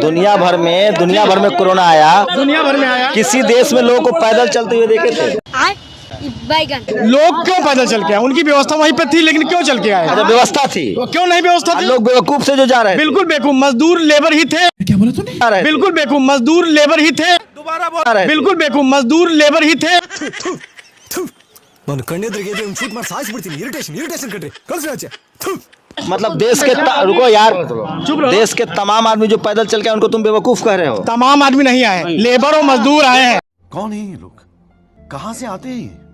दुनिया भर में कोरोना आया, दुनिया भर में आया, किसी देश में लोगों को पैदल चलते हुए देखे थे? लोग क्यों पैदल चल के आए? उनकी व्यवस्था वहीं पे थी, लेकिन क्यों चल के आए? व्यवस्था थी, क्यों नहीं व्यवस्था थी? लोग बेवकूफ से जो जा रहे हैं। बिल्कुल बेवकूफ, मजदूर लेबर ही थे। क्या बोला तूने? बिल्कुल बेवकूफ, मजदूर लेबर ही थे। दोबारा बोल रहे हैं। बिल्कुल बेवकूफ, मजदूर लेबर ही थे। मतलब देश के रुको यार, देश के तमाम आदमी जो पैदल चल के उनको तुम बेवकूफ कह रहे हो? तमाम आदमी नहीं आए, लेबर और मजदूर आए हैं। कौन है ये लोग, कहाँ से आते हैं?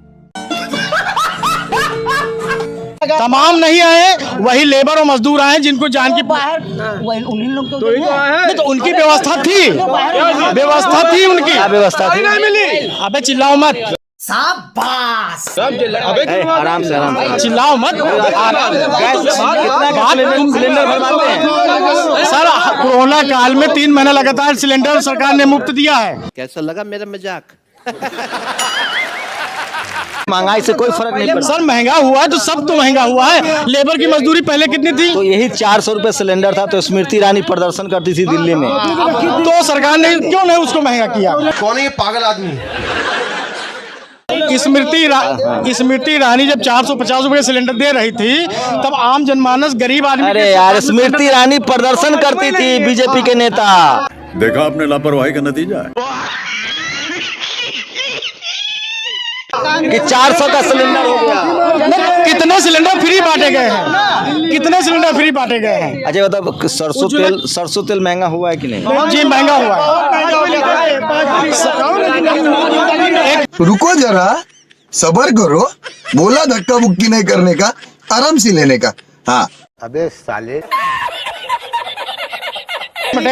तमाम नहीं आए, वही लेबर और मजदूर आए जिनको जान की उन्हीं लोग तो उनकी व्यवस्था थी, व्यवस्था थी उनकी। क्या व्यवस्था थी? नहीं मिली। अबे चिल्लाओ मत, आराम से चिल्लाओ मत। तुम सिलेंडर भरवाते हैं सर, कोरोना काल में 3 महीना लगातार सिलेंडर सरकार ने मुफ्त दिया है। कैसा लगा मेरा मजाक? महंगाई से कोई फर्क नहीं पड़ता। सर महंगा हुआ है तो सब तो महंगा हुआ है। लेबर की मजदूरी पहले कितनी थी? तो यही 400 रुपए सिलेंडर था, तो स्मृति ईरानी प्रदर्शन करती थी दिल्ली में, तो सरकार ने क्यों नहीं उसको महंगा किया? कौन है ये पागल आदमी? स्मृति ईरानी जब 450 रुपए सिलेंडर दे रही थी, तब आम जनमानस गरीब आदमी। अरे यार, स्मृति ईरानी प्रदर्शन करती थी, बीजेपी के नेता। देखा आपने लापरवाही का नतीजा है कि 400 का सिलेंडर हो गया। कितने सिलेंडर फ्री बांटे गए हैं? कितने सिलेंडर फ्री बांटे गए हैं? अच्छा बताओ, सरसों तेल महंगा हुआ है कि नहीं? जी महंगा हुआ है। रुको जरा, सबर करो, बोला धक्का मुक्की नहीं करने का, आराम से लेने का। हाँ अबे साले, एक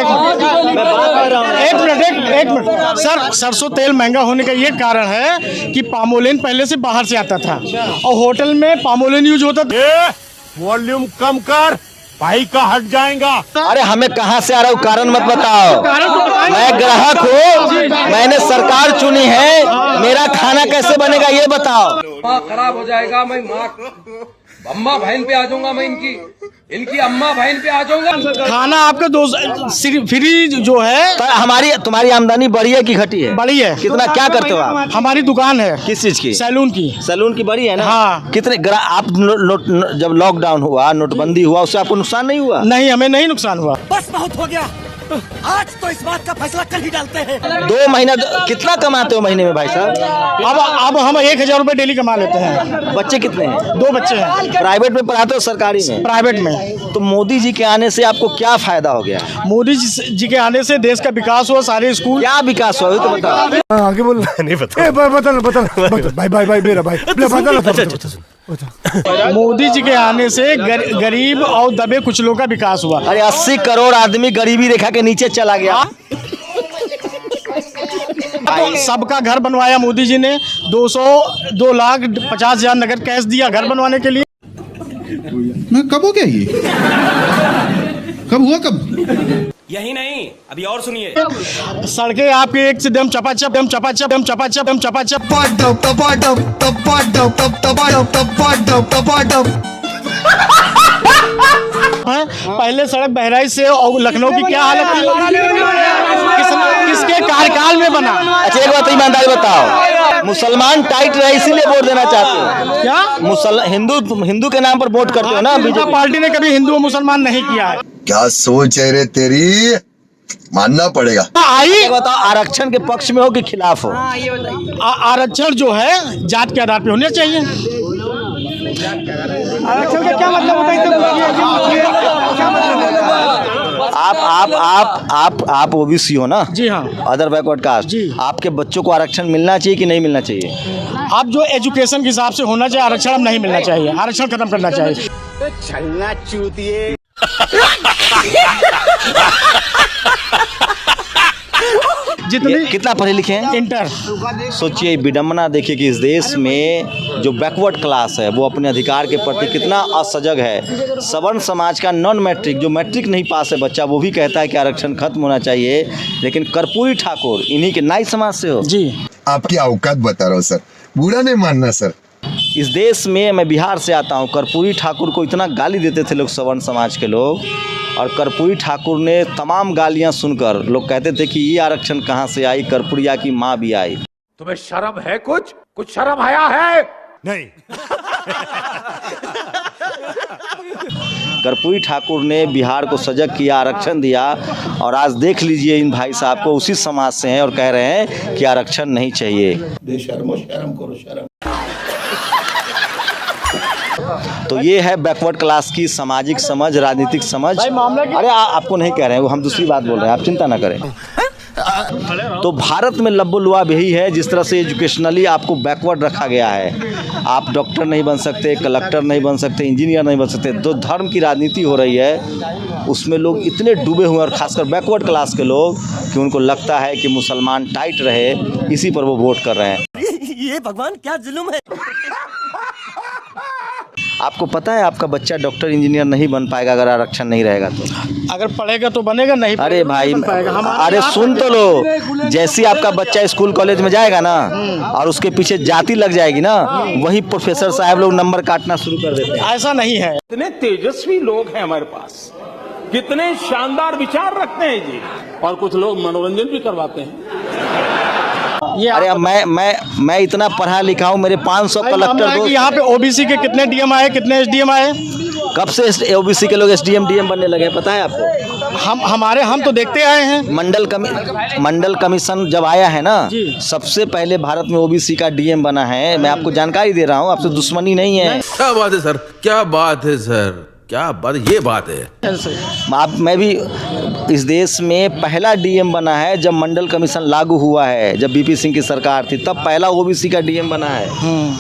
मिनट सर, सरसों तेल महंगा होने का ये कारण है कि पामोलिन पहले से बाहर से आता था और होटल में पामोलिन यूज होता था। वॉल्यूम कम कर, भाई का हट जाएगा। अरे हमें कहाँ से आ रहा हूँ, कारण मत बताओ। मैं ग्राहक हूँ, मैंने सरकार चुनी है, मेरा खाना कैसे बनेगा ये बताओ। खराब हो जाएगा, मैं अम्मा बहन पे आ जाऊंगा, मैं इनकी अम्मा बहन पे आ जाऊंगा। खाना आपका फ्री जो है। तुम्हारी आमदनी बढ़ी है कि घटी है? बढ़ी है। कितना, क्या करते हो आप? हमारी दुकान है। किस चीज की? सैलून की। सैलून की बढ़ी है ना? हाँ। कितने आप जब लॉकडाउन हुआ, नोटबंदी हुआ, उससे आपको नुकसान नहीं हुआ? नहीं, हमें नहीं नुकसान हुआ। बस बहुत हो गया, आज तो इस बात का फैसला कल ही डालते हैं। 2 महीना कितना कमाते हो महीने में भाई साहब? अब हम 1000 रुपए डेली कमा लेते हैं। बच्चे कितने हैं? 2 बच्चे हैं। प्राइवेट में पढ़ाते हो सरकारी में? प्राइवेट में। तो मोदी जी के आने से आपको क्या फायदा हो गया? मोदी जी के आने से देश का विकास हुआ, सारे स्कूल। क्या विकास हुआ तो बताओ। आगे बोल। नहीं पता। भाई मेरा भाई मोदी जी के आने से गरीब और दबे कुछ लोगों का विकास हुआ। अरे 80 करोड़ आदमी गरीबी रेखा के नीचे चला गया। सबका घर बनवाया मोदी जी ने। 2,50,000 नगद कैश दिया घर बनवाने के लिए। मैं कब हो गया ये? कब हुआ कब? यही नहीं, अभी और सुनिए। सड़कें आपके एक से दम चपाचप। पहले सड़क बहराइच से और लखनऊ की क्या हालत थी? किसके कार्यकाल में बना? अच्छा एक बात ईमानदारी बताओ, मुसलमान टाइट रहे इसीलिए वोट देना चाहते हो क्या? हिंदू के नाम पर वोट करते हो ना? बीजेपी पार्टी ने कभी हिंदू और मुसलमान नहीं किया है। क्या सोच है रे तेरी, मानना पड़ेगा। आई बताओ, आरक्षण के पक्ष में हो कि खिलाफ हो? आरक्षण जो है जात के आधार पे होना चाहिए। आरक्षण का क्या मतलब होता है? आप ओबीसी हो ना? जी हाँ। अदर बैकवर्ड कास्ट जी। आपके बच्चों को आरक्षण मिलना चाहिए कि नहीं मिलना चाहिए? आप जो एजुकेशन के हिसाब से होना चाहिए, आरक्षण अब नहीं मिलना चाहिए। आरक्षण खत्म करना चाहिए। छलना चूतिए। कितना पढ़े लिखे हैं? इंटर। सोचिए विडम्बना देखिए कि इस देश में जो बैकवर्ड क्लास है वो अपने अधिकार के प्रति कितना असजग है। सवर्ण समाज का नॉन मैट्रिक, जो मैट्रिक नहीं पास है बच्चा, वो भी कहता है कि आरक्षण खत्म होना चाहिए। लेकिन कर्पूरी ठाकुर इन्हीं के नाई समाज से हो। जी। आपकी औकात बता रहा हूँ सर, बुरा नहीं मानना सर। इस देश में, मैं बिहार से आता हूँ, कर्पूरी ठाकुर को इतना गाली देते थे लोग, सवर्ण समाज के लोग, और कर्पूरी ठाकुर ने तमाम गालियाँ सुनकर लोग कहते थे कि ये आरक्षण कहाँ से आई, कर्पूरिया की माँ भी आई। तुम्हें शर्म है? कुछ शर्म आया है? नहीं। कर्पूरी ठाकुर ने बिहार को सजग किया, आरक्षण दिया, और आज देख लीजिए इन भाई साहब को उसी समाज से हैं और कह रहे हैं कि आरक्षण नहीं चाहिए। शर्म करो शर्म। तो ये है बैकवर्ड क्लास की सामाजिक समझ, राजनीतिक समझ। अरे आपको नहीं कह रहे हैं, वो हम दूसरी बात बोल रहे हैं, आप चिंता ना करें। तो भारत में लब्बो-लुआब यही है, जिस तरह से एजुकेशनली आपको बैकवर्ड रखा गया है। आप डॉक्टर नहीं बन सकते, कलेक्टर नहीं बन सकते, इंजीनियर नहीं बन सकते। जो धर्म की राजनीति हो रही है उसमें लोग इतने डूबे हुए हैं, और खासकर बैकवर्ड क्लास के लोग, कि उनको लगता है कि मुसलमान टाइट रहे, इसी पर वो वोट कर रहे हैं। ये भगवान क्या जुल्म है। आपको पता है आपका बच्चा डॉक्टर इंजीनियर नहीं बन पाएगा अगर आरक्षण नहीं रहेगा तो। अगर पढ़ेगा तो बनेगा, नहीं अरे भाई, अरे सुन तो लो, जैसे आपका बच्चा स्कूल कॉलेज में जाएगा ना और उसके पीछे जाति लग जाएगी ना, वही प्रोफेसर साहब लोग नंबर काटना शुरू कर देते हैं। ऐसा नहीं है। कितने तेजस्वी लोग हैं हमारे पास, कितने शानदार विचार रखते हैं जी, और कुछ लोग मनोरंजन भी करवाते हैं। अरे मैं इतना पढ़ा लिखा हूँ, मेरे 500 कलेक्टर दोस्त। यहाँ पे ओबीसी के कितने डीएम आए, कितने एसडीएम आए? कब से ओबीसी के लोग एसडीएम डीएम बनने लगे पता है आपको? हम तो देखते आए हैं। मंडल कमीशन जब आया है ना, सबसे पहले भारत में ओबीसी का डीएम बना है। मैं आपको जानकारी दे रहा हूँ, आपसे दुश्मनी नहीं है। क्या बात है सर, क्या बात है सर, क्या बात, ये बात है। मैं भी इस देश में पहला डीएम बना है जब मंडल कमीशन लागू हुआ है, जब बीपी सिंह की सरकार थी, तब पहला ओबीसी का डीएम बना है।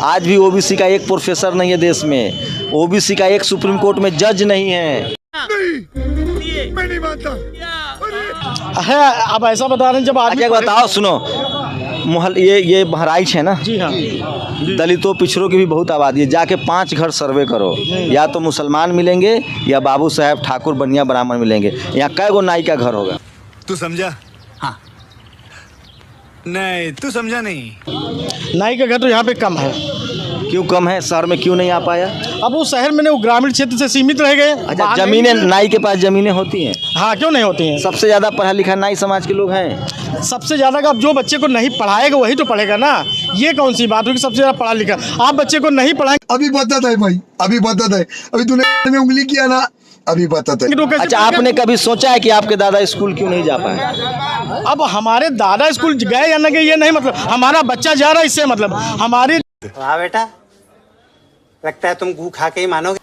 आज भी ओबीसी का एक प्रोफेसर नहीं है देश में, ओबीसी का एक सुप्रीम कोर्ट में जज नहीं है। मैं नहीं मानता। अब ऐसा बता रहे हैं, जब आदमी बताओ, सुनो, ये बहराइच है ना जी हाँ, दलितों पिछड़ों की भी बहुत आबादी है। जाके 5 घर सर्वे करो, या तो मुसलमान मिलेंगे या बाबू साहेब ठाकुर बनिया ब्राह्मण मिलेंगे। यहाँ कै गो नाई का घर होगा? तू समझा? हाँ। नहीं, तू समझा नहीं। नाई का घर तो यहाँ पे कम है। क्यों कम है? शहर में क्यों नहीं आ पाया? अब वो शहर में, वो ग्रामीण क्षेत्र से सीमित रह गए। अच्छा, जमीनें, नाई के पास जमीनें होती हैं? हाँ, क्यों नहीं होती हैं? सबसे ज्यादा पढ़ा लिखा नाई समाज के लोग हैं। सबसे ज्यादा का, अब जो बच्चे को नहीं पढ़ाएगा वही तो पढ़ेगा ना। ये कौन सी बात हुई कि सबसे ज्यादा पढ़ा लिखा? आप बच्चे को नहीं पढ़ाएंगे। अभी बताता है भाई, अभी बताता है। अभी तूने उंगली किया ना, अभी बताता है। अच्छा, आपने कभी सोचा है कि आपके दादा स्कूल क्यों नहीं जा पाए? अब हमारे दादा स्कूल गए या न गए ये नहीं मतलब, हमारा बच्चा जा रहा है, इससे मतलब हमारी। हाँ बेटा, लगता है तुम गू खा के ही मानोगे।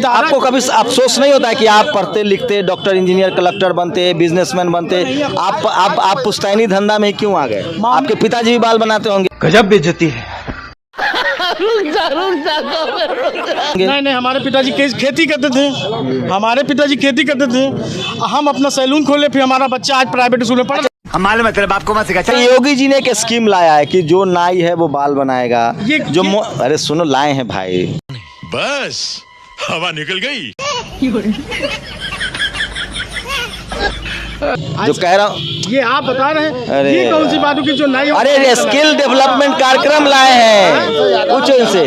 आपको कभी अफसोस नहीं होता है कि आप पढ़ते लिखते डॉक्टर इंजीनियर कलेक्टर बनते, बिजनेसमैन बनते, आप पुश्तैनी धंधा में क्यों आ गए? आपके पिताजी भी बाल बनाते होंगे। गजब बेइज्जती है। नहीं, हमारे पिताजी खेती करते थे। हमारे पिताजी खेती करते थे। हम अपना सैलून खोले, फिर हमारा बच्चा आज प्राइवेट स्कूल में पढ़। हमारे मतलब आपको मत सिखा। योगी जी ने एक स्कीम लाया है कि जो नाई है वो बाल बनाएगा। अरे सुनो, लाए हैं भाई। बस हवा निकल गई। जो कह रहा हूँ, ये आप बता रहे हैं। अरे ये कौन सी बात होगी जो नाई? अरे स्किल डेवलपमेंट कार्यक्रम लाए हैं कुछ इनसे।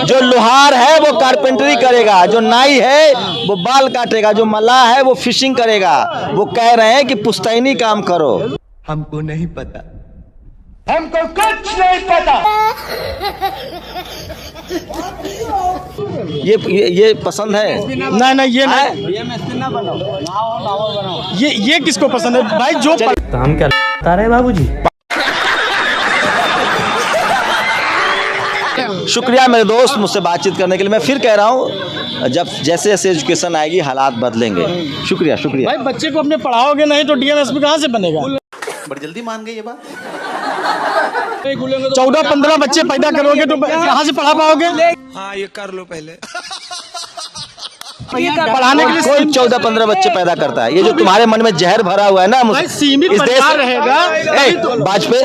जो लोहार है वो कारपेंटरी करेगा, जो नाई है वो बाल काटेगा, जो मल्लाह है वो फिशिंग करेगा। वो कह रहे हैं कि पुश्तैनी काम करो। हमको नहीं पता। हमको कुछ नहीं पता। ये पसंद है? नहीं, ये नहीं। ये किसको पसंद है भाई? जो हम क्या बता रहे बाबूजी? शुक्रिया मेरे दोस्त मुझसे बातचीत करने के लिए। मैं फिर कह रहा हूँ, जब जैसे जैसे एजुकेशन आएगी हालात बदलेंगे। शुक्रिया। भाई, बच्चे को अपने पढ़ाओगे नहीं तो डीएमएसपी कहाँ से बनेगा? बड़ी जल्दी मान गई ये बात। 14-15 बच्चे पैदा करोगे तो कहाँ से पढ़ा पाओगे? हाँ, ये कर लो पहले। पढ़ाने के लिए कोई 14-15 बच्चे पैदा करता है। ये जो तुम्हारे मन में जहर भरा हुआ है ना, सीमित परिवार रहेगा। वाजपेयी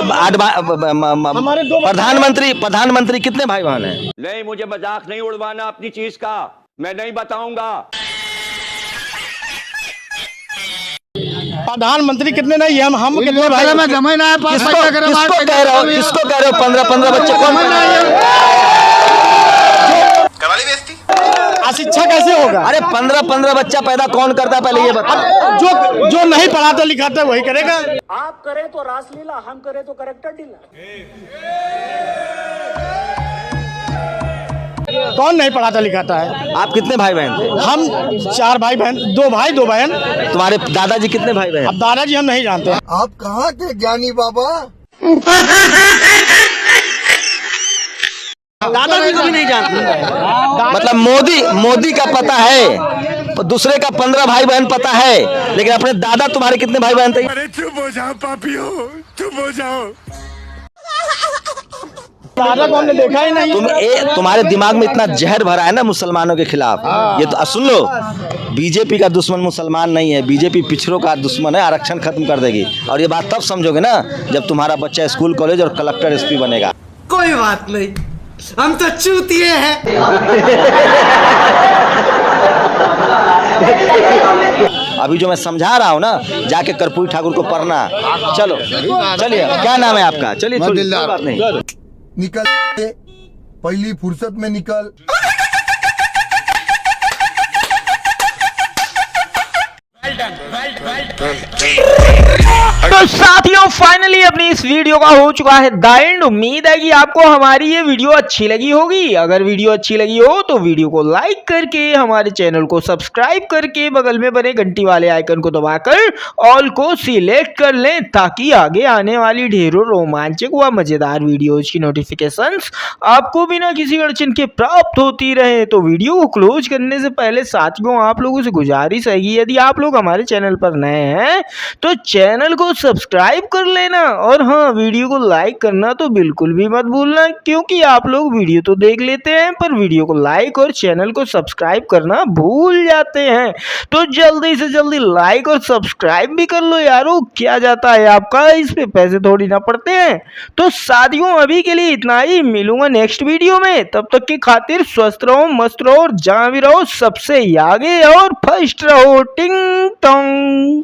प्रधानमंत्री कितने भाई बहन हैं? नहीं, मुझे मजाक नहीं उड़वाना अपनी चीज का, मैं नहीं बताऊंगा। प्रधानमंत्री कितने नहीं हम कितने भाई किसको कह रहे हो, किसको कह रहे हो 15-15 बच्चे कौन? अशिक्षा कैसे होगा? अरे 15-15 बच्चा पैदा कौन करता है, पहले ये बताओ। जो नहीं पढ़ाता लिखाता वही करेगा। आप करें तो रासलीला, हम करें तो करेक्टर ढीला। कौन नहीं पढ़ाता लिखाता है? आप कितने भाई बहन थे? हम 4 भाई बहन, 2 भाई 2 बहन। तुम्हारे दादाजी कितने भाई बहन? अब दादाजी हम नहीं जानते। आप कहाँ के ज्ञानी बाबा? दादाजी को भी नहीं जानते। मतलब मोदी का पता है, दूसरे का 15 भाई बहन पता है, लेकिन अपने दादा तुम्हारे कितने भाई बहन थे? अरे चुप हो जाओ पापियो, चुप हो जाओ। दादा को हमने देखा ही नहीं। तुम्हारे दिमाग में इतना जहर भरा है ना मुसलमानों के खिलाफ। ये तो सुन लो, बीजेपी का दुश्मन मुसलमान नहीं है, बीजेपी पिछड़ों का दुश्मन है, आरक्षण खत्म कर देगी। और ये बात तब समझोगे ना जब तुम्हारा बच्चा स्कूल कॉलेज और कलेक्टर एसपी बनेगा। कोई बात नहीं, हम तो चूतिए हैं। अभी जो मैं समझा रहा हूँ ना, जाके कर्पूरी ठाकुर को पढ़ना। चलो चलिए, क्या नाम है आपका? चलिए, कोई बात नहीं। निकल पहली फुर्सत में निकल। तो साथियों फाइनली अपनी इस वीडियो का हो चुका है द एंड। उम्मीद है कि आपको हमारी ये वीडियो अच्छी लगी होगी। अगर वीडियो अच्छी लगी हो तो वीडियो को लाइक करके, हमारे चैनल को सब्सक्राइब करके, बगल में बने घंटी वाले आइकन को दबाकर ऑल को सिलेक्ट कर लें, ताकि आगे आने वाली ढेरों रोमांचक व मजेदार वीडियोज की नोटिफिकेशंस आपको बिना किसी अड़चन के प्राप्त होती रहे। तो वीडियो को क्लोज करने से पहले साथियों आप लोगों से गुजारिश है कि यदि आप लोग हमारे चैनल पर नए हैं तो चैनल को सब्सक्राइब कर लेना, और हाँ, वीडियो को लाइक करना तो बिल्कुल भी मत भूलना, क्योंकि आप लोग वीडियो तो देख लेते हैं पर वीडियो को लाइक और चैनल को सब्सक्राइब करना भूल जाते हैं। तो जल्दी से जल्दी लाइक और सब्सक्राइब भी कर लो यारो, क्या जाता है आपका, इस पे पैसे थोड़ी ना पड़ते हैं। तो साथियों अभी के लिए इतना ही, मिलूंगा नेक्स्ट वीडियो में। तब तक की खातिर स्वस्थ रहो, मस्त रहो और जहां भी रहो सबसे आगे और फर्स्ट रहो। टिंग टोंग।